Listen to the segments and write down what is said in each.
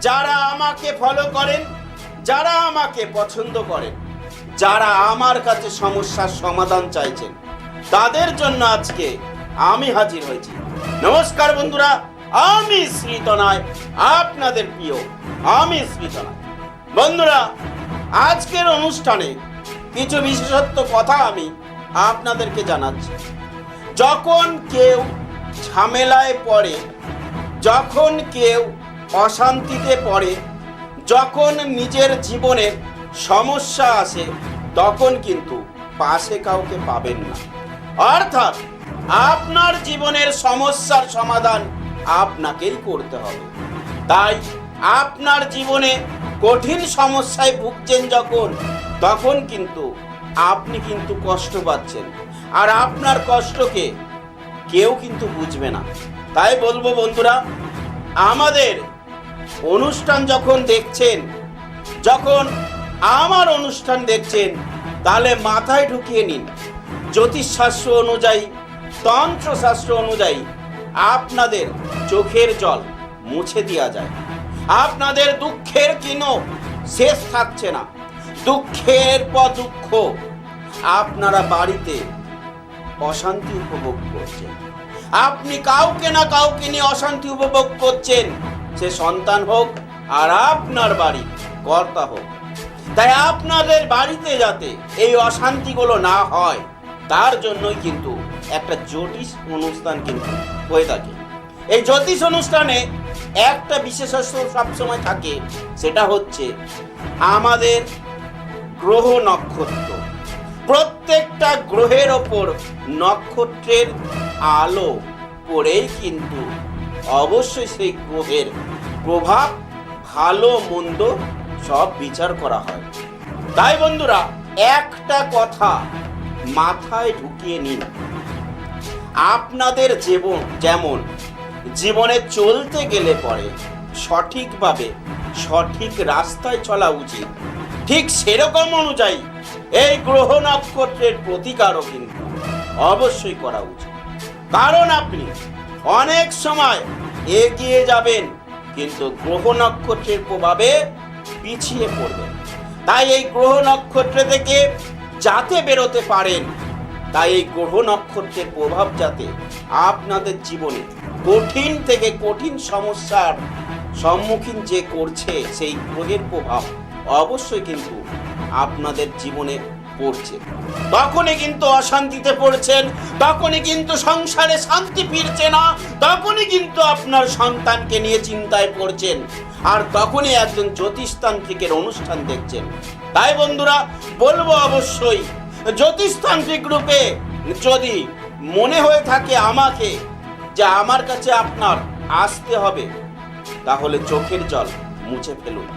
যারা আমাকে ফলো করেন, যারা আমাকে পছন্দ করেন, যারা আমার কাছে সমস্যার সমাধান চাইছেন, তাদের জন্য আজকে আমি হাজির হয়েছি। নমস্কার বন্ধুরা, আমি শ্রীতনয়, আপনাদের প্রিয় আমি শ্রীতনয়। বন্ধুরা, আজকের অনুষ্ঠানে কিছু বিশেষত্ব কথা আমি আপনাদেরকে জানাচ্ছি। যখন কেউ ঝামেলায় পড়ে, যখন কেউ অশান্তিতে পড়ে, যখন নিজের জীবনে সমস্যা আসে, তখন কিন্তু পাশে কাউকে পাবেন না। অর্থাৎ আপনার জীবনের সমস্যার সমাধান আপনাকেই করতে হবে। তাই আপনার জীবনে কঠিন সমস্যায় ভুগছেন যখন, তখন কিন্তু আপনি কিন্তু কষ্ট পাচ্ছেন, আর আপনার কষ্টকে কেউ কিন্তু বুঝবে না। তাই বলবো বন্ধুরা, আমাদের অনুষ্ঠান যখন দেখছেন, যখন আমার অনুষ্ঠান দেখছেন, তাহলে মাথায় ঢুকিয়ে নিন, জ্যোতিষশাস্ত্র অনুযায়ী, তন্ত্রশাস্ত্র অনুযায়ী আপনাদের চোখের জল মুছে দেওয়া যায়। আপনাদের দুঃখের কিনো শেষ থাকছে না। দুঃখের পর দুঃখ, আপনারা বাড়িতে অশান্তি উপভোগ করছেন। আপনি কাউকে না কাউকে নিয়ে অশান্তি উপভোগ করছেন, সে সন্তান হোক আর আপনার বাড়ি কর্তা হোক। তাই আপনাদের বাড়িতে যাতে এই অশান্তিগুলো না হয়, তার জন্যই কিন্তু একটা জ্যোতিষ অনুষ্ঠান কিন্তু হয়ে থাকে। এই জ্যোতিষ অনুষ্ঠানে একটা বিশেষত্ব সবসময় থাকে, সেটা হচ্ছে আমাদের গ্রহ নক্ষত্র। প্রত্যেকটা গ্রহের ওপর নক্ষত্রের আলো পড়েই কিন্তু অবশ্যই সেই গ্রহের প্রভাব, ভালো মন্দ সব বিচার করা হয়। তাই বন্ধুরা, একটা কথা মাথায় ঢুকিয়ে নিন, আপনাদের যেমন জীবনে চলতে গেলে পরে সঠিকভাবে সঠিক রাস্তায় চলা উচিত, ঠিক সেরকম অনুযায়ী এই গ্রহ নক্ষত্রের প্রতিকারও কিন্তু অবশ্যই করা উচিত। কারণ আপনি অনেক সময় এগিয়ে যাবেন, কিন্তু গ্রহ নক্ষত্রের প্রভাবে পিছিয়ে পড়বেন। তাই এই গ্রহ নক্ষত্র থেকে যাতে বেরোতে পারেন, তাই এই গ্রহ নক্ষত্রের প্রভাব যাতে আপনাদের জীবনে কঠিন থেকে কঠিন সমস্যার সম্মুখীন যে করছে, সেই গ্রহের প্রভাব অবশ্যই কিন্তু আপনাদের জীবনে পড়ছে। তখনই কিন্তু অশান্তিতে পড়ছেন, তখনই কিন্তু সংসারে শান্তি ফিরছে না, তখনই কিন্তু আপনার সন্তানকে নিয়ে চিন্তায় পড়ছেন, আর তখনই একজন জ্যোতিষতান্ত্রিকের অনুষ্ঠান দেখছেন। তাই বন্ধুরা বলবো, অবশ্যই জ্যোতিষতান্ত্রিক রূপে যদি মনে হয়ে থাকে আমাকে যে আমার কাছে আপনার আসতে হবে, তাহলে চোখের জল মুছে ফেলুন।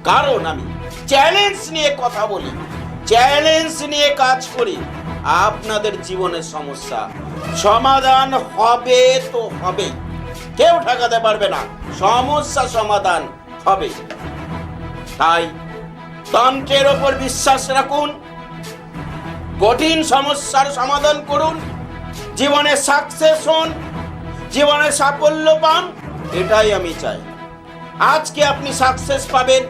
কারণ আমি চ্যালেঞ্জ নিয়ে কথা বলি, চ্যালেঞ্জ নিয়ে কাজ করি। আপনাদের জীবনের সমস্যা সমাধান হবে তো হবে, কেউ ঠেকাতে পারবে না, সমস্যা সমাধান হবে। তাই তন্ত্রের ওপর বিশ্বাস রাখুন, কঠিন সমস্যার সমাধান করুন, জীবনে সাকসেস হন, জীবনে সাফল্য পান, এটাই আমি চাই। আজকে আপনি সাকসেস পাবেন,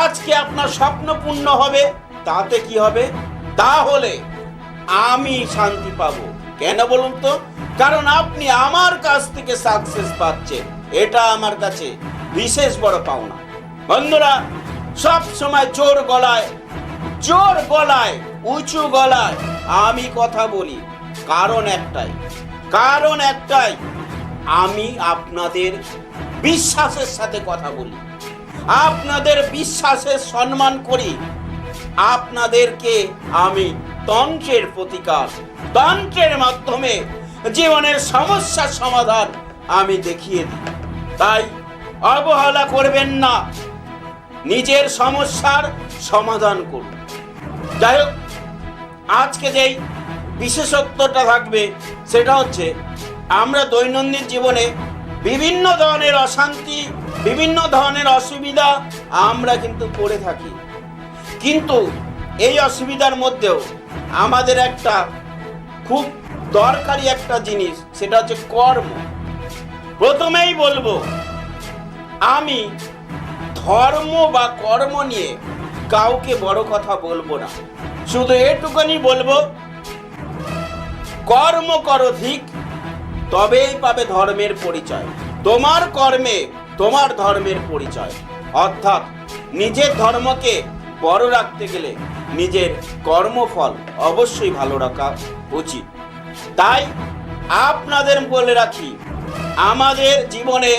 আজকে আপনার স্বপ্ন পূর্ণ হবে, তাতে কি হবে? তাহলে আমি শান্তি পাবো। কেন বলুন তো? কারণ আপনি আমার কাছ থেকে সাকসেস পাচ্ছেন, এটা আমার কাছে বিশেষ বড় পাওনা। বন্ধুরা, সব সময় জোর গলায় উঁচু গলায় আমি কথা বলি, কারণ একটাই, আমি আপনাদের বিশ্বাসের সাথে কথা বলি, আপনাদের বিশ্বাসের সম্মান করি। আপনাদেরকে আমি তন্ত্রের প্রতিকার, তন্ত্রের মাধ্যমে জীবনের সমস্যার সমাধান আমি দেখিয়ে দিই। তাই অবহেলা করবেন না, নিজের সমস্যার সমাধান করুন। যাই হোক, আজকে যেই বিশেষত্বটা থাকবে সেটা হচ্ছে, আমরা দৈনন্দিন জীবনে বিভিন্ন ধরনের অশান্তি, বিভিন্ন ধরনের অসুবিধা আমরা কিন্তু পড়ে থাকি, কিন্তু এই অসুবিধার মধ্যেও আমাদের একটা খুব দরকারি একটা জিনিস, সেটা হচ্ছে কর্ম। প্রথমেই বলবো, আমি ধর্ম বা কর্ম নিয়ে কাউকে বড় কথা বলবো না, শুধু এটুকুনি বলবো, কর্ম করো ঠিক, তবেই পাবে ধর্মের পরিচয়। তোমার কর্মে তোমার ধর্মের পরিচয়। অর্থাৎ নিজের ধর্মকে বড় রাখতে গেলে নিজের কর্মফল অবশ্যই ভালো রাখা উচিত। তাই আপনাদের বলে রাখি, আমাদের জীবনে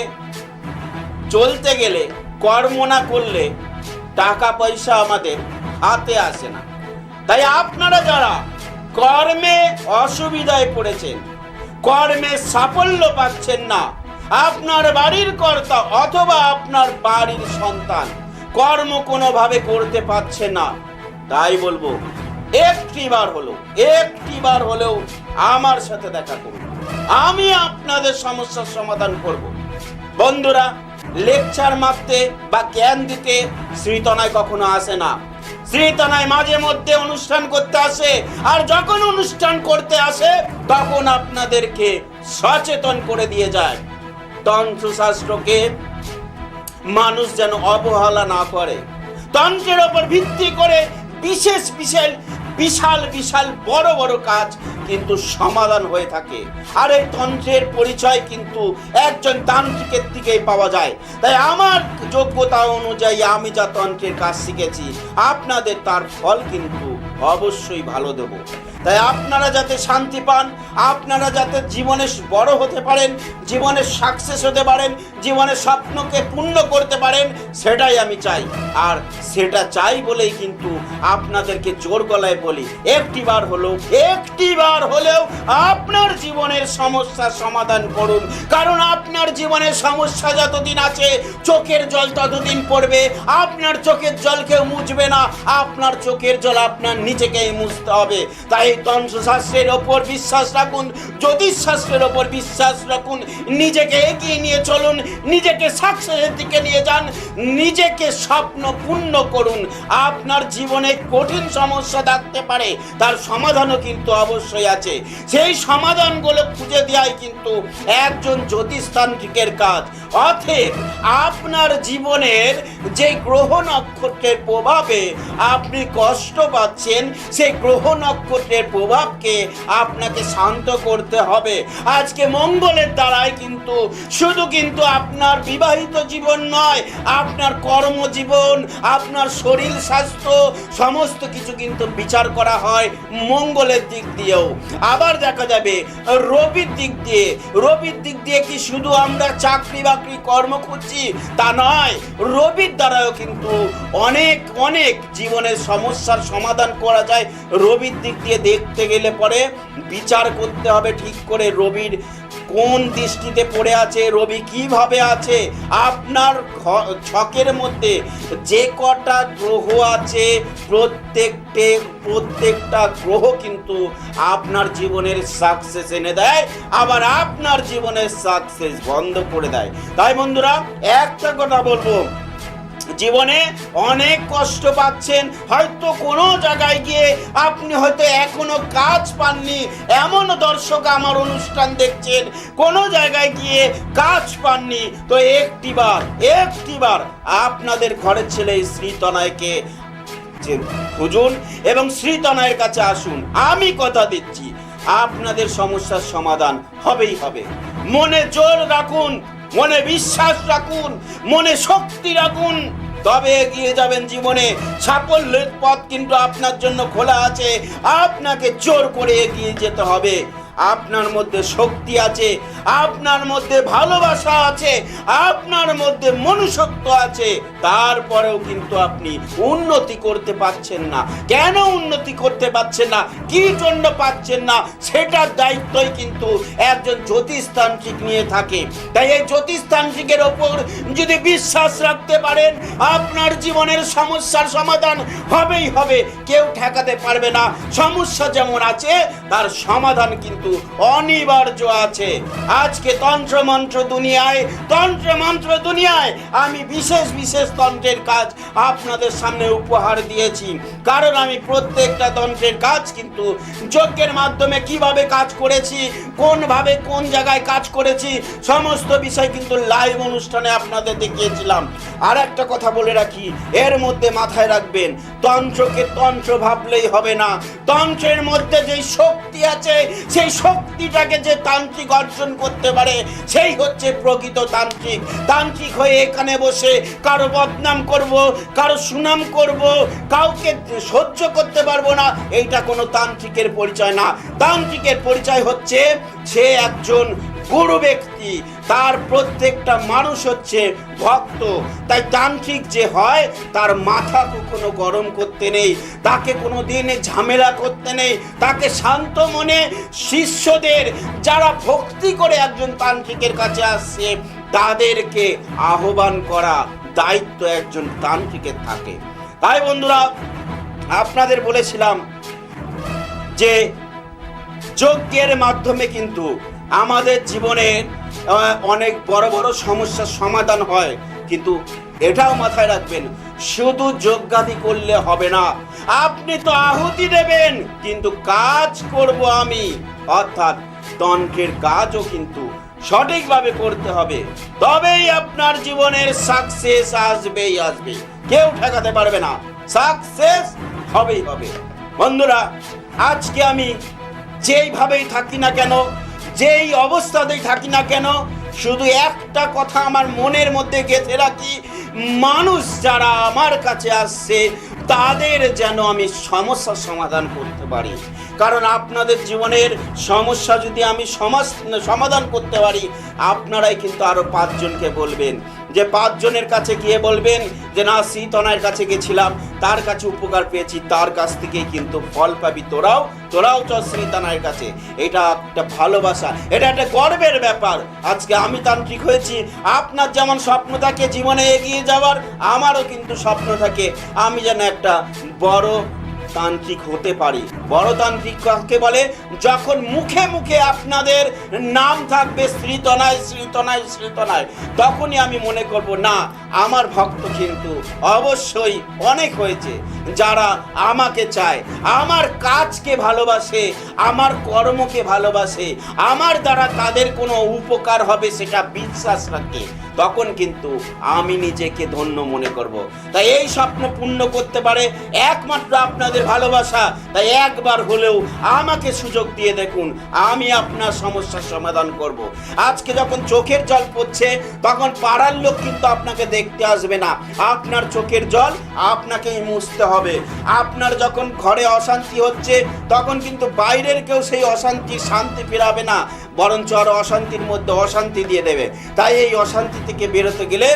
চলতে গেলে কর্ম না করলে টাকা পয়সা আমাদের হাতে আসে না। তাই আপনারা যারা কর্মে অসুবিধায় পড়েছেন, কর্মে সাফল্য পাচ্ছেন না, আপনার বাড়ির কর্তা অথবা আপনার বাড়ির সন্তান কর্ম কোনোভাবে করতে পারছে না, তাই বলবো একটিবার হলেও আমার সাথে দেখা করুন, আমি আপনাদের সমস্যার সমাধান করব। বন্ধুরা, লেকচার মারতে বা জ্ঞান দিতে শ্রীতনায় কখনো আসে না। শ্রীতনায় মাঝে মধ্যে অনুষ্ঠান করতে আসে, আর যখন অনুষ্ঠান করতে আসে তখন আপনাদেরকে সচেতন করে দিয়ে যায়। তন্ত্রশাস্ত্রকে মানুষ যেন অবহেলা না করে। তন্ত্রের ওপর ভিত্তি করে বিশাল বড় বড় কাজ কিন্তু সমাধান হয়ে থাকে। আর এই তন্ত্রের পরিচয় কিন্তু একজন তান্ত্রিকের দিকেই পাওয়া যায়। তাই আমার যোগ্যতা অনুযায়ী আমি যা তন্ত্রের কাজ শিখেছি, আপনাদের তার ফল কিন্তু অবশ্যই ভালো দেব। তাই আপনারা যাতে শান্তি পান, আপনারা যাতে জীবনে বড় হতে পারেন, জীবনে সাকসেস হতে পারেন, জীবনের স্বপ্নকে পূর্ণ করতে পারেন, সেটাই আমি চাই। আর সেটা চাই বলেই কিন্তু আপনাদেরকে জোর গলায় বলি, একটিবার হলেও আপনার জীবনের সমস্যার সমাধান করুন। কারণ আপনার জীবনের সমস্যা যতদিন আছে, চোখের জল ততদিন পড়বে। আপনার চোখের জল কেউ মুছবে না, আপনার চোখের জল আপনার নিজেকেই মুছতে হবে। তাই তন্ত্রশাস্ত্রের ওপর বিশ্বাস রাখুন, জ্যোতিষশাস্ত্রের ওপর বিশ্বাস রাখুন, নিজেকে এগিয়ে নিয়ে চলুন, নিজেকে সাকসেসের দিকে নিয়ে যান, নিজেকে স্বপ্ন পূর্ণ করুন। আপনার জীবনে কঠিন সমস্যা থাকতে পারে, তার সমাধানও কিন্তু অবশ্যই আছে। সেই সমাধানগুলো খুঁজে দেওয়াই কিন্তু একজন জ্যোতিষতান্ত্রিকের কাজ। অতএব আপনার জীবনের যে গ্রহ নক্ষত্রের প্রভাবে আপনি কষ্ট পাচ্ছেন, সেই গ্রহ নক্ষত্রের প্রভাবকে আপনাকে শান্ত করতে হবে। আজকে মঙ্গলের দ্বারাই কিন্তু শুধু কিন্তু আপনার বিবাহিত জীবন নয়, আপনার কর্মজীবন, আপনার শরীর স্বাস্থ্য সমস্ত কিছু কিন্তু বিচার করা হয় মঙ্গলের দিক দিয়েও। আবার দেখা যাবে রবির দিক দিয়ে কি শুধু আমরা চাকরি বাকরি কর্ম খুঁজছি তা নয়, রবির দ্বারাও কিন্তু অনেক জীবনের সমস্যার সমাধান করা যায়। রবির দিক দিয়ে দেখতে গেলে পরে বিচার করতে হবে ঠিক করে, রবির কোন দৃষ্টিতে পড়ে আছে, রবি কিভাবে আছে। আপনার ছকের মধ্যে যে কটা গ্রহ আছে, প্রত্যেকটা গ্রহ কিন্তু আপনার জীবনের সাকসেস এনে দেয়, আবার আপনার জীবনের সাকসেস বন্ধ করে দেয়। তাই বন্ধুরা, একটা কথা বলবো, জীবনে অনেক কষ্ট পাচ্ছেন, হয়তো কোনো জায়গায় গিয়ে আপনি হয়তো এখনো কাজ পাননি, এমন দর্শক আমার অনুষ্ঠান দেখছেন, কোনো জায়গায় গিয়ে কাজ পাননি, তো একটিবার আপনাদের ঘরের ছেলে শ্রীতনয়কে খুঁজুন এবং শ্রীতনয়ের কাছে আসুন। আমি কথা দিচ্ছি আপনাদের সমস্যার সমাধান হবেই হবে। মনে জোর রাখুন, মনে বিশ্বাস রাখুন, মনে শক্তি রাখুন, তবে এগিয়ে যাবেন জীবনে। সাফল্যের পথ কিন্তু আপনার জন্য খোলা আছে, আপনাকে জোর করে এগিয়ে যেতে হবে। আপনার মধ্যে শক্তি আছে, আপনার মধ্যে ভালোবাসা আছে, আপনার মধ্যে মনুষ্যত্ব আছে, তারপরেও কিন্তু আপনি উন্নতি করতে পারছেন না। কেন উন্নতি করতে পারছেন না, কি জন্য পাচ্ছেন না, সেটার দায়িত্বই কিন্তু একজন জ্যোতিষতান্ত্রিক নিয়ে থাকে। তাই এই জ্যোতিষতান্ত্রিকের ওপর যদি বিশ্বাস রাখতে পারেন, আপনার জীবনের সমস্যার সমাধান হবেই হবে, কেউ ঠেকাতে পারবে না। সমস্যা যেমন আছে, তার সমাধান কিন্তু কিন্তু অনিবার্য আছে। আজকে তন্ত্র মন্ত্র দুনিয়ায় আমি বিশেষ বিশেষ তন্ত্রের কাজ আপনাদের সামনে উপহার দিয়েছি, কারণ আমি প্রত্যেকটা তন্ত্রের কাজ কিন্তু যজ্ঞের মাধ্যমে কিভাবে কাজ করেছি, কোনভাবে কোন জায়গায় কাজ করেছি, সমস্ত বিষয় কিন্তু লাইভ অনুষ্ঠানে আপনাদের দেখিয়েছিলাম। আর একটা কথা বলে রাখি, এর মধ্যে মাথায় রাখবেন, তন্ত্রকে তন্ত্র ভাবলেই হবে না। তন্ত্রের মধ্যে যেই শক্তি আছে, সেই শক্তিটাকে যে তান্ত্রিক অর্জন করতে পারে, সেই হচ্ছে প্রকৃত তান্ত্রিক। তান্ত্রিক হয়ে এখানে বসে কারো বদনাম করব, কারো সুনাম করব, কাউকে সহ্য করতে পারবো না, এইটা কোনো তান্ত্রিকের পরিচয় না। তান্ত্রিকের পরিচয় হচ্ছে সে একজন গুরু ব্যক্তি, তার প্রত্যেকটা মানুষ হচ্ছে ভক্ত। তাই তান্ত্রিক যে হয় তার মাথা কখনো গরম করতে নেই, তাকে কোনো দিন ঝামেলা করতে নেই, তাকে শান্ত মনে শিষ্যদের যারা ভক্তি করে একজন তান্ত্রিকের কাছে আসছে তাদেরকে আহ্বান করা দায়িত্ব একজন তান্ত্রিকের থাকে। তাই বন্ধুরা, আপনাদের বলেছিলাম যে যজ্ঞের মাধ্যমে কিন্তু আমাদের জীবনে অনেক বড় বড় সমস্যার সমাধান হয়। কিন্তু এটাও মাথায় রাখবেন, শুধু যজ্ঞাদি করলে হবে না, আপনি তো আহুতি দেবেন, কিন্তু কাজ করব আমি, অর্থাৎ তন্ত্রের কাজও কিন্তু সঠিকভাবে করতে হবে, তবেই আপনার জীবনের সাকসেস আসবেই আসবে, কেউ ঠেকাতে পারবে না, সাকসেস হবেই হবে। বন্ধুরা, আজকে আমি যেইভাবেই থাকি না কেন, যেই অবস্থাতেই থাকি না কেন, শুধু একটা কথা আমার মনের মধ্যে গেঁথে রাখি, মানুষ যারা আমার কাছে আসছে তাদের যেন আমি সমস্যার সমাধান করতে পারি। কারণ আপনাদের জীবনের সমস্যা যদি আমি সমাধান করতে পারি, আপনারাই কিন্তু আরো 5 জনকে বলবেন, যে 5 জনের কাছে গিয়ে বলবেন যে না, শ্রীতনয়ের কাছে গেছিলাম, তার কাছে উপকার পেয়েছি, তার কাছ থেকেই কিন্তু ফল পাবি, তোরাও চল শ্রীতনয়ের কাছে। এটা একটা ভালোবাসা, এটা একটা গর্বের ব্যাপার। আজকে আমি তান্ত্রিক হয়েছি, আপনার যেমন স্বপ্ন থাকে জীবনে এগিয়ে যাওয়ার, আমারও কিন্তু স্বপ্ন থাকে আমি যেন একটা বড় তান্ত্রিক হতে পারি। বড় তান্ত্রিক কাকে বলে? যখন মুখে মুখে আপনাদের নাম থাকবে শ্রীতনয় শ্রীতনয় শ্রীতনয়, তখনই আমি মনে করব না, আমার ভক্ত কিন্তু অবশ্যই অনেক হয়েছে যারা আমাকে চায়, আমার কাজকে ভালোবাসে, আমার কর্মকে ভালোবাসে, আমার দ্বারা তাদের কোনো উপকার হবে সেটা বিশ্বাস রাখে, তখন কিন্তু আমি নিজেকে ধন্য মনে করব। তাই এই স্বপ্ন পূর্ণ করতে পারে একমাত্র আপনাদের ভালোবাসা। তাই একবার হলেও আমাকে সুযোগ দিয়ে দেখুন, আমি আপনার সমস্যার সমাধান করব। আজকে যখন চোখের জল পড়ছে তখন পাড়ার লোক কিন্তু আপনাকে দেখতে আসবে না, আপনার চোখের জল আপনাকেই মুছতে হবে। আপনার যখন ঘরে অশান্তি হচ্ছে তখন কিন্তু বাইরের কেউ সেই অশান্তির শান্তি ফেরাবে না, বরঞ্চ আরো অশান্তির মধ্যে অশান্তি দিয়ে দেবে। তাই এই অশান্তি থেকে বেরোতে গেলে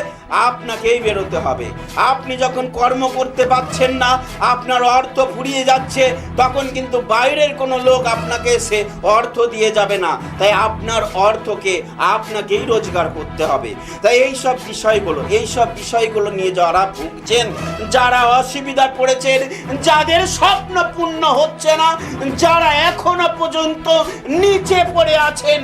আপনাকেই বেরোতে হবে। আপনি যখন কর্ম করতে পারছেন না, আপনার অর্থ ফুরিয়ে যাচ্ছে, তখন কিন্তু বাইরের কোনো লোক আপনাকে এসে অর্থ দিয়ে যাবে না। তাই আপনার অর্থকে আপনাকেই রোজগার করতে হবে। তাই এই সব বিষয়গুলো নিয়ে যারা ভুগছেন, যারা অসুবিধা পড়েছেন, যাদের স্বপ্ন পূর্ণ হচ্ছে না, যারা এখনো পর্যন্ত নিচে পড়ে আছেন,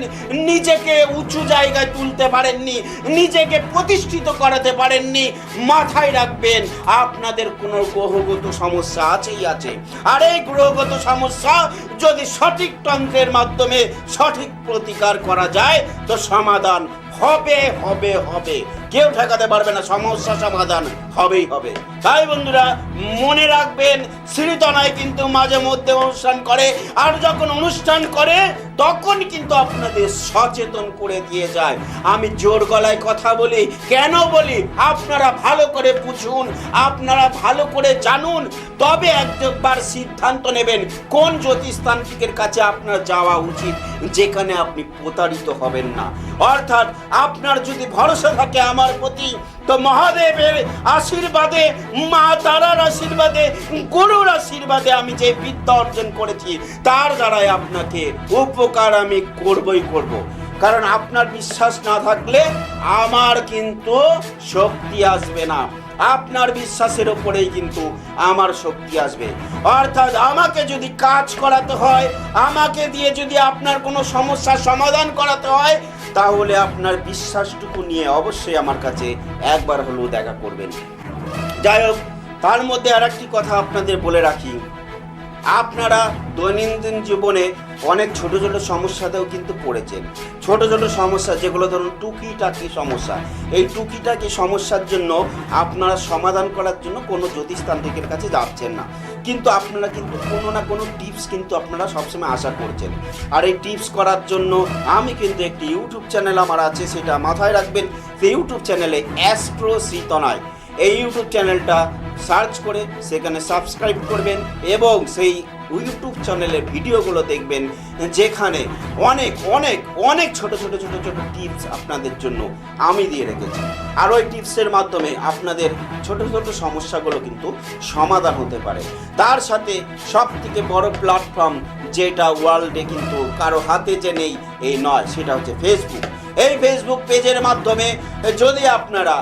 নিজেকে উঁচু জায়গায় তুলতে পারেননি, নিজেকে প্রতিষ্ঠিত করাতে পারেননি, মাথায় রাখবেন আপনাদের কোনো গ্রহগত সমস্যা আছেই আছে। আর এই গ্রহগত সমস্যা যদি সঠিক তন্ত্রের মাধ্যমে সঠিক প্রতিকার করা যায় তো সমাধান হবে হবে হবে, কেউ ঠেকাতে পারবে না, সমস্যা সমাধান হবেই হবে। তাই বন্ধুরা, মনে রাখবেন, শ্রীতনয় কিন্তু মাঝে মধ্যে অনুষ্ঠান করে, আর যখন অনুষ্ঠান করে তখন কিন্তু আপনাদের সচেতন করে দিয়ে যায়। আমি জোর গলায় কথা বলি, কেন বলি আপনারা ভালো করে বুঝুন, আপনারা ভালো করে জানুন, তবে একবার সিদ্ধান্ত নেবেন কোন জ্যোতিষতান্ত্রিকের কাছে আপনার যাওয়া উচিত, যেখানে আপনি প্রতারিত হবেন না। অর্থাৎ আপনার যদি ভরসা থাকে আমার প্রতি, তো মহাদেবের আশীর্বাদে, মা তারার আশীর্বাদে, গুরুর আশীর্বাদে আমি যে বিদ্যা অর্জন করেছি তার দ্বারাই আপনাকে উপকার আমি করবই করব। কারণ আপনার বিশ্বাস না থাকলে আমার কিন্তু শক্তি আসবে না। আপনার বিশ্বাসের ওপরেই কিন্তু আমার শক্তি আসবে। অর্থাৎ আমাকে যদি কাজ করাতে হয়, আমাকে দিয়ে যদি আপনার কোনো সমস্যার সমাধান করাতে হয়, তাহলে আপনার বিশ্বাসটুকু নিয়ে অবশ্যই আমার কাছে একবার হলেও দেখা করবেন। যাই হোক, তার মধ্যে আর একটি কথা আপনাদের বলে রাখি, আপনারা দৈনন্দিন জীবনে অনেক ছোট ছোট সমস্যাতেও কিন্তু পড়েছেন। ছোট ছোট সমস্যা যেগুলো ধরুন টুকিটাকি সমস্যা, এই টুকিটাকি সমস্যার জন্য আপনারা সমাধান করার জন্য কোনো জ্যোতিষতান্ত্রিকের কাছে যাচ্ছেন না, কিন্তু আপনারা কিন্তু কোনো না কোনো টিপস কিন্তু আপনারা সবসময় আশা করছেন। আর এই টিপস করার জন্য আমি কিন্তু একটি ইউটিউব চ্যানেল আমার আছে, সেটা মাথায় রাখবেন। সেই ইউটিউব চ্যানেলে অ্যাস্ট্রো শ্রীতনয়, এই ইউটিউব চ্যানেলটা সার্চ করে সেখানে সাবস্ক্রাইব করবেন এবং সেই ইউটিউব চ্যানেলের ভিডিওগুলো দেখবেন, যেখানে অনেক অনেক অনেক ছোট ছোট ছোট ছোট টিপস আপনাদের জন্য আমি দিয়ে রেখেছি। আর ওই টিপসের মাধ্যমে আপনাদের ছোট ছোট সমস্যাগুলো কিন্তু সমাধান হতে পারে। তার সাথে সব থেকে বড় প্ল্যাটফর্ম যেটা ওয়ার্ল্ডে কিন্তু কারো হাতে যে নেই এই নয়, সেটা হচ্ছে ফেসবুক। এই ফেসবুক পেজের মাধ্যমে যদি আপনারা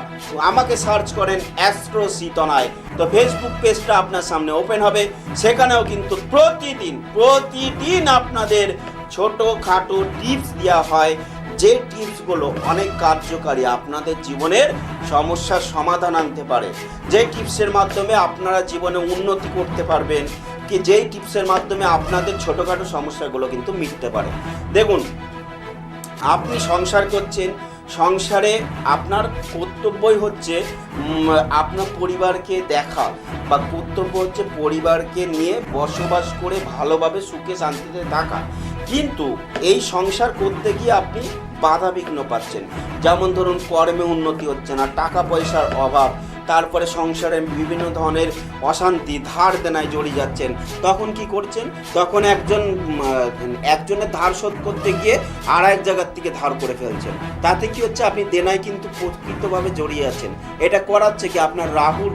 আমাকে সার্চ করেন অ্যাস্ট্রো শ্রীতনয়, তো ফেসবুক পেজটা আপনার সামনে ওপেন হবে। সেখানেও কিন্তু প্রতিদিন আপনাদের ছোটোখাটো টিপস দেওয়া হয়, যে টিপসগুলো অনেক কার্যকারী, আপনাদের জীবনের সমস্যার সমাধান আনতে পারে, যে টিপসের মাধ্যমে আপনারা জীবনে উন্নতি করতে পারবেন, কি যেই টিপসের মাধ্যমে আপনাদের ছোটোখাটো সমস্যাগুলো কিন্তু মিটতে পারে। দেখুন, আপনি সংসার করছেন, সংসারে আপনার কর্তব্যই হচ্ছে আপনার পরিবারকে দেখা, বা কর্তব্য হচ্ছে পরিবারকে নিয়ে বসবাস করে ভালোভাবে সুখে শান্তিতে থাকা। কিন্তু এই সংসার করতে গিয়ে আপনি বাধা বিঘ্ন পাচ্ছেন, যেমন ধরুন কর্মে উন্নতি হচ্ছে না, টাকা পয়সার অভাব, তারপরে সংসারে বিভিন্ন ধরনের অশান্তি, ধার দেনায় জড়িয়ে যাচ্ছেন। তখন কি করছেন? তখন একজনের ধার শোধ করতে গিয়ে আর এক জায়গার থেকে ধার করে ফেলছেন। তাতে কি হচ্ছে? আপনি দেনায় কিন্তু প্রকৃতভাবে জড়িয়ে আছেন। এটা করাচ্ছে কি? আপনার রাহুর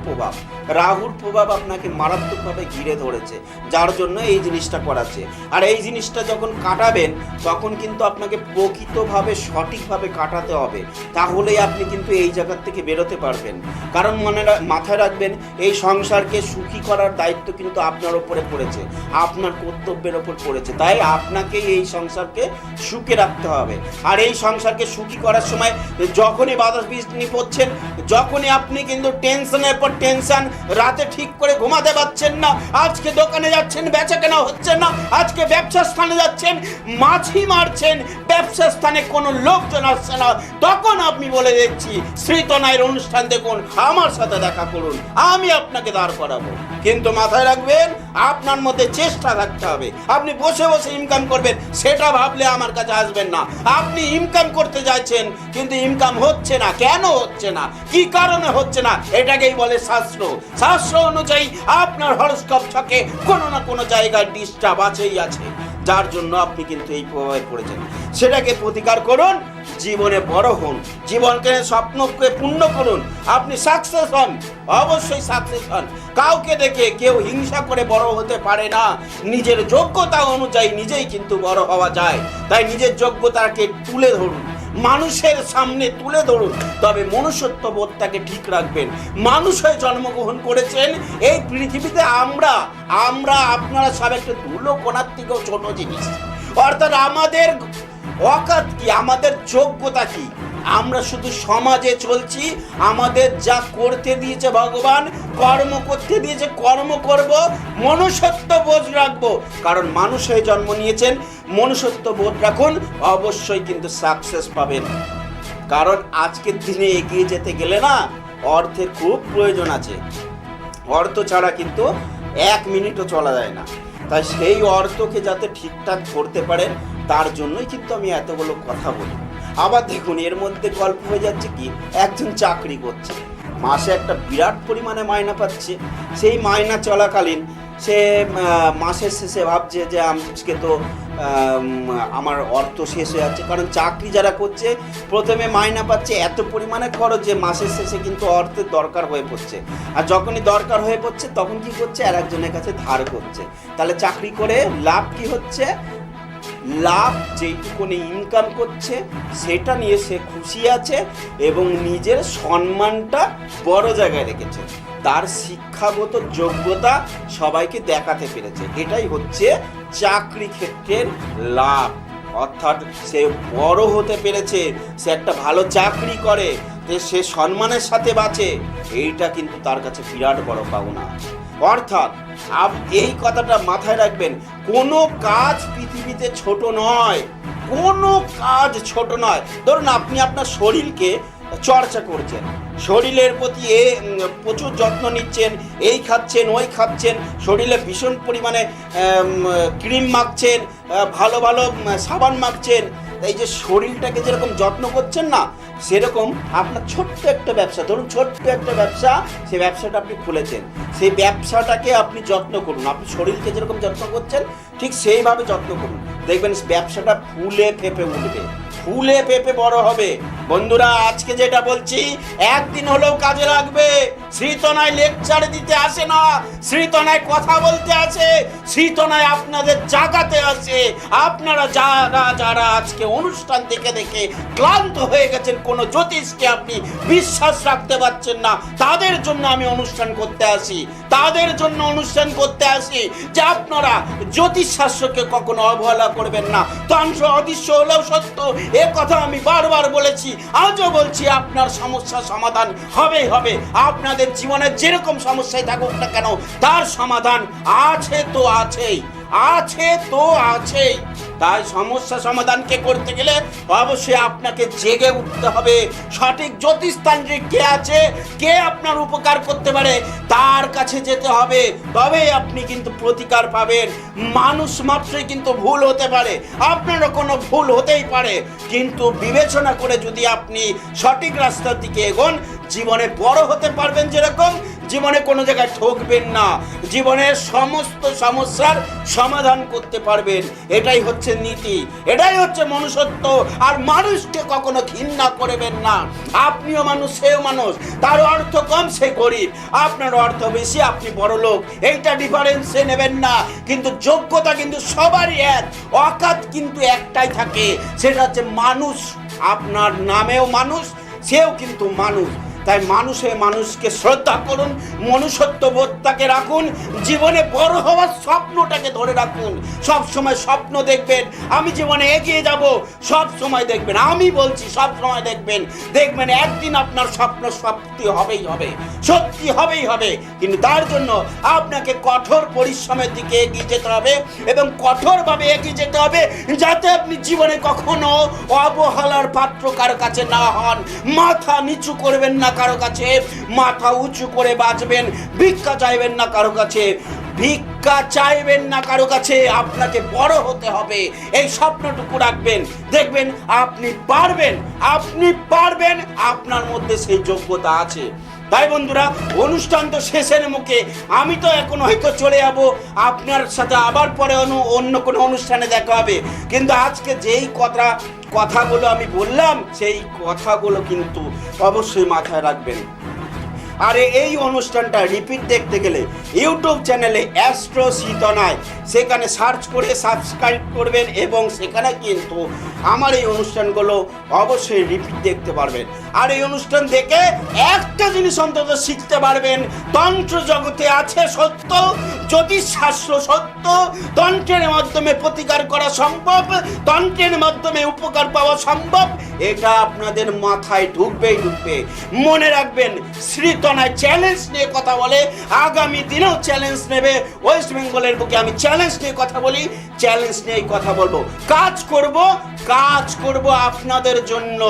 প্রভাব আপনাকে মারাত্মকভাবে ঘিরে ধরেছে, যার জন্য এই জিনিসটা করাচ্ছে। আর এই জিনিসটা যখন কাটাবেন, তখন কিন্তু আপনাকে প্রকৃতভাবে সঠিকভাবে কাটাতে হবে, তাহলেই আপনি কিন্তু এই জায়গার থেকে বেরোতে পারবেন। কারণ মাথায় রাখবেন, এই সংসারকে সুখী করার দায়িত্ব কিন্তু আপনার ওপরে পড়েছে, আপনার কর্তব্যের ওপর পড়েছে। তাই আপনাকে এই সংসারকে সুখে রাখতে হবে। আর এই সংসারকে সুখী করার সময় যখনই বাধা বিঘ্নি পড়ছেন, যখনই আপনি কিন্তু টেনশনের পর টেনশন, রাতে ঠিক করে ঘুমাতে পারছেন না, আজকে দোকানে যাচ্ছেন বেচা কেনা হচ্ছে না, আজকে ব্যবসা স্থানে যাচ্ছেন মাছি মারছেন, ব্যবসা স্থানে কোনো লোকজন আসছে না, তখন আপনি বলে দিচ্ছি শ্রীতনয়ের অনুষ্ঠান দেখুন, আমার সাথে দেখা করুন, আমি আপনাকে দাঁড় করাবো। কিন্তু মাথায় রাখবেন, আপনার মধ্যে চেষ্টা থাকতে হবে। আপনি বসে বসে ইনকাম করবেন সেটা ভাবলে আমার কাছে আসবেন না। আপনি ইনকাম করতে যাচ্ছেন কিন্তু ইনকাম হচ্ছে না, কেন হচ্ছে না, কি কারণে হচ্ছে না, এটাকেই বলে শাস্ত্র অনুযায়ী আপনার হরস্কোপ ছকে কোনো না কোনো জায়গায় ডিস্টার্ব আছেই আছে, যার জন্য আপনি কিন্তু এই প্রভাবে পড়েছেন। সেটাকে প্রতিকার করুন, জীবনে বড় হন, জীবনকে স্বপ্নকে পূর্ণ করুন, আপনি সাকসেস হন, অবশ্যই সাকসেস হন। কাউকে দেখে কেউ হিংসা করে বড় হতে পারে না, নিজের যোগ্যতা অনুযায়ী নিজেই কিন্তু বড় হওয়া যায়। তাই নিজের যোগ্যতাকে তুলে ধরুন, মানুষের সামনে তুলে ধরুন, তবে মনুষ্যত্ব বোধটাকে ঠিক রাখবেন। মানুষ হয়ে জন্মগ্রহণ করেছেন এই পৃথিবীতে, আমরা আপনারা সব একটা ধুলো কোণার থেকেও ছোট জিনিস। অর্থাৎ আমাদের অকাত কি, আমাদের যোগ্যতা কি? আমরা শুধু সমাজে চলছি, আমাদের যা করতে দিয়েছে ভগবান, কর্ম করতে দিয়েছে কর্ম করব, মনুষ্যত্ব বোধ রাখবো। কারণ মানুষ হয়ে জন্ম নিয়েছেন, মনুষ্যত্ব বোধ রাখুন, অবশ্যই কিন্তু সাকসেস পাবেন। কারণ আজকের দিনে এগিয়ে যেতে গেলে না, অর্থের খুব প্রয়োজন আছে। অর্থ ছাড়া কিন্তু 1 মিনিটও চলা যায় না। তাই সেই অর্থকে যাতে ঠিকঠাক করতে পারেন, তার জন্যই কিন্তু আমি এতগুলো কথা বলি। আবার দেখুন, এর মধ্যে গল্প হয়ে যাচ্ছে কি, একজন চাকরি করছে, মাসে একটা বিরাট পরিমাণে মাইনা পাচ্ছে। সেই মাইনা চলাকালীন সে মাসের শেষে ভাবছে যে আজকে তো আমার অর্থ শেষ হয়ে যাচ্ছে। কারণ চাকরি যারা করছে, প্রথমে মাইনা পাচ্ছে, এত পরিমাণে খরচ যে মাসের শেষে কিন্তু অর্থের দরকার হয়ে পড়ছে। আর যখনই দরকার হয়ে পড়ছে, তখন কি করছে? আর একজনের কাছে ধার করছে। তাহলে চাকরি করে লাভ কি হচ্ছে? লাভ যেটুকুনি ইনকাম করছে সেটা নিয়ে সে খুশি আছে এবং নিজের সম্মানটা বড় জায়গায় রেখেছে, তার শিক্ষাগত যোগ্যতা সবাইকে দেখাতে পেরেছে। এটাই হচ্ছে চাকরি ক্ষেত্রের লাভ। অর্থাৎ সে বড় হতে পেরেছে, সে একটা ভালো চাকরি করে, সে সম্মানের সাথে বাঁচে, এইটা কিন্তু তার কাছে বিরাট বড় পাওনা। অর্থাৎ এই কথাটা মাথায় রাখবেন, কোনো কাজ পৃথিবীতে ছোট নয়, কোনো কাজ ছোট নয়। ধরুন আপনি আপনার শরীরকে চর্চা করছেন, শরীরের প্রতি প্রচুর যত্ন নিচ্ছেন, এই খাচ্ছেন ওই খাচ্ছেন, শরীরে ভীষণ পরিমাণে ক্রিম মাখছেন, ভালো ভালো সাবান মাখছেন। এই যে শরীরটাকে যেরকম যত্ন করছেন না, সেরকম আপনার ছোট্ট একটা ব্যবসা, ধরুন ছোট্ট একটা ব্যবসা, সেই ব্যবসাটা আপনি খুলেছেন, সেই ব্যবসাটাকে আপনি যত্ন করুন। আপনি শরীরকে যেরকম যত্ন করছেন ঠিক সেইভাবে যত্ন করুন, দেখবেন ব্যবসাটা ফুলে ফেঁপে উঠবে, ফুলে ফেঁপে বড় হবে। বন্ধুরা, আজকে যেটা বলছি একদিন হলেও কাজে লাগবে। শ্রীতনায় লেকচার দিতে আসে না, শ্রীতনায় কথা বলতে আসে, শ্রীতনায় আপনাদের জাগাতে আসে। আপনারা যারা আজকে অনুষ্ঠান দেখে দেখে ক্লান্ত হয়ে গেছেন, কোনো জ্যোতিষকে আপনি বিশ্বাস রাখতে পারছেন না, তাদের জন্য আমি অনুষ্ঠান করতে আসি, তাদের জন্য অনুষ্ঠান করতে আসি যে আপনারা জ্যোতিষ শাস্ত্রকে কখনো অবহেলা করবেন না। তন্ত্র অদৃশ্য হলেও সত্য, এ কথা আমি বারবার বলেছি, আজও বলছি। আপনার সমস্যার সমাধান হবেই হবে। আপনাদের জীবনে যেরকম সমস্যায় থাকুক না কেন, তার সমাধান আছে তো আছেই, আছে তো আছেই। তাই সমস্যা সমাধানকে করতে গেলে অবশ্যই আপনাকে জেগে উঠতে হবে। সঠিক জ্যোতিষতান্ত্রিক কে আছে, কে আপনার উপকার করতে পারে, তার কাছে যেতে হবে, তবেই আপনি কিন্তু প্রতিকার পাবেন। মানুষ মাত্রই কিন্তু ভুল হতে পারে, আপনারও কোনো ভুল হতেই পারে, কিন্তু বিবেচনা করে যদি আপনি সঠিক রাস্তার দিকে এগোন, জীবনে বড় হতে পারবেন। যেরকম জীবনে কোনো জায়গায় ঠকবেন না, জীবনের সমস্ত সমস্যার সমাধান করতে পারবেন। এটাই হচ্ছে নীতি, এটাই হচ্ছে মনুষ্যত্ব। আর মানুষকে কখনো ঘৃণা করবেন না। আপনিও মানুষ, সেও মানুষ, তার অর্থ কম, সে গরিব, আপনার অর্থ বেশি, আপনি বড় লোক, এইটা ডিফারেন্সে নেবেন না। কিন্তু যোগ্যতা কিন্তু সবারই এক, অকাত কিন্তু একটাই থাকে, সেটা হচ্ছে মানুষ। আপনার নামেও মানুষ, সেও কিন্তু মানুষ। তাই মানুষকে শ্রদ্ধা করুন, মনুষ্যত্ব বোধটাকে রাখুন, জীবনে বড় হওয়ার স্বপ্নটাকে ধরে রাখুন। সব সময় স্বপ্ন দেখবেন, আমি জীবনে এগিয়ে যাব, সব সময় দেখবেন, আমি বলছি সব সময় দেখবেন, দেখবেন একদিন আপনার স্বপ্ন সত্যি হবেই হবে, সত্যি হবেই হবে। কিন্তু তার জন্য আপনাকে কঠোর পরিশ্রমের দিকে এগিয়ে যেতে হবে এবং কঠোরভাবে এগিয়ে যেতে হবে, যাতে আপনি জীবনে কখনো অবহেলার পাত্র কারো কাছে না হন। মাথা নিচু করবেন না কারো কাছে, মাথা উঁচু করে বাঁচবেন। ভিক্ষা চাইবেন না কারো কাছে, ভিক্ষা চাইবেন না কারো কাছে, আপনাকে বড় হতে হবে, এই স্বপ্নটুকু রাখবেন। দেখবেন আপনি পারবেন, আপনি পারবেন, আপনার মধ্যে সেই যোগ্যতা আছে। তাই বন্ধুরা, অনুষ্ঠান তো শেষের মুখে, আমি তো এখন হয়তো চলে যাব, আপনার সাথে আবার পরে অন্য কোনো অনুষ্ঠানে দেখা হবে। কিন্তু আজকে যেই কথাগুলো আমি বললাম, সেই কথাগুলো কিন্তু অবশ্যই মাথায় রাখবেন। আর এই অনুষ্ঠানটা রিপিট দেখতে গেলে ইউটিউব চ্যানেলে অ্যাস্ট্রো শ্রীতনায়, সেখানে সার্চ করে সাবস্ক্রাইব করবেন এবং সেখানে কিন্তু আমার এই অনুষ্ঠানগুলো অবশ্যই রিপিট দেখতে পারবেন। আর এই অনুষ্ঠান দেখে একটা জিনিস অন্তত শিখতে পারবেন, তন্ত্র জগতে আছে সত্য, জ্যোতিষশাস্ত্র সত্য, তন্ত্রের মাধ্যমে প্রতিকার করা সম্ভব, তন্ত্রের মাধ্যমে উপকার পাওয়া সম্ভব। এটা আপনাদের মাথায় ঢুকবেই ঢুকবে। মনে রাখবেন, শ্রীতনায় চ্যালেঞ্জ নিয়ে কথা বলে, আগামী দিনেও চ্যালেঞ্জ নেবে। ওয়েস্ট বেঙ্গলের বুকে আমি চ্যালেঞ্জ নিয়ে কথা বলি, চ্যালেঞ্জ নিয়েই কথা বলবো। কাজ করব আপনাদের জন্য,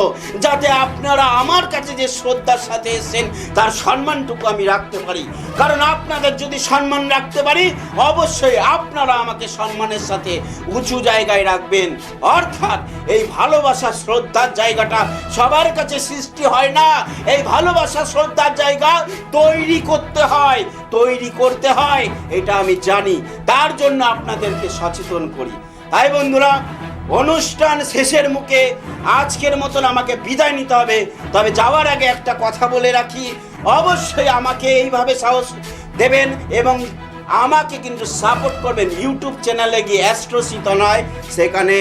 যাতে আপনারা আমার কাছে যে শ্রদ্ধার সাথে এসেছেন তার সম্মানটুকু আমি রাখতে পারি। কারণ আপনাদের যদি সম্মান রাখতে পারি, অবশ্যই আপনারা আমাকে সম্মানের সাথে উঁচু জায়গায় রাখবেন। অর্থাৎ এই ভালোবাসা শ্রদ্ধার জায়গাটা সবার কাছে সৃষ্টি হয় না, এই ভালোবাসা শ্রদ্ধার জায়গা তৈরি করতে হয়, এটা আমি জানি। তার জন্য আপনাদেরকে সচেতন করি। তাই বন্ধুরা, অনুষ্ঠান শেষের মুখে আজকের মতন আমাকে বিদায় নিতে হবে। তবে যাওয়ার আগে একটা কথা বলে রাখি, অবশ্যই আমাকে এইভাবে সাহস দেবেন এবং আমাকে কিন্তু সাপোর্ট করবেন। ইউটিউব চ্যানেলে গিয়ে অ্যাস্ট্রো চিতনয় সেখানে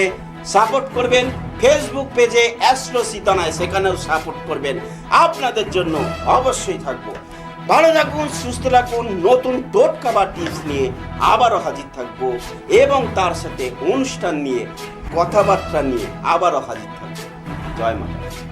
সাপোর্ট করবেন, ফেসবুক পেজে অ্যাস্ট্রো চিতনয় সেখানেও সাপোর্ট করবেন। আপনাদের জন্য অবশ্যই থাকবো। ভালো থাকুন, সুস্থ থাকুন। নতুন টোটকা বা টিপস নিয়ে আবারও হাজির থাকবো এবং তার সাথে অনুষ্ঠান নিয়ে, কথাবার্তা নিয়ে আবারও হাজির থাকবো। জয় মাতা।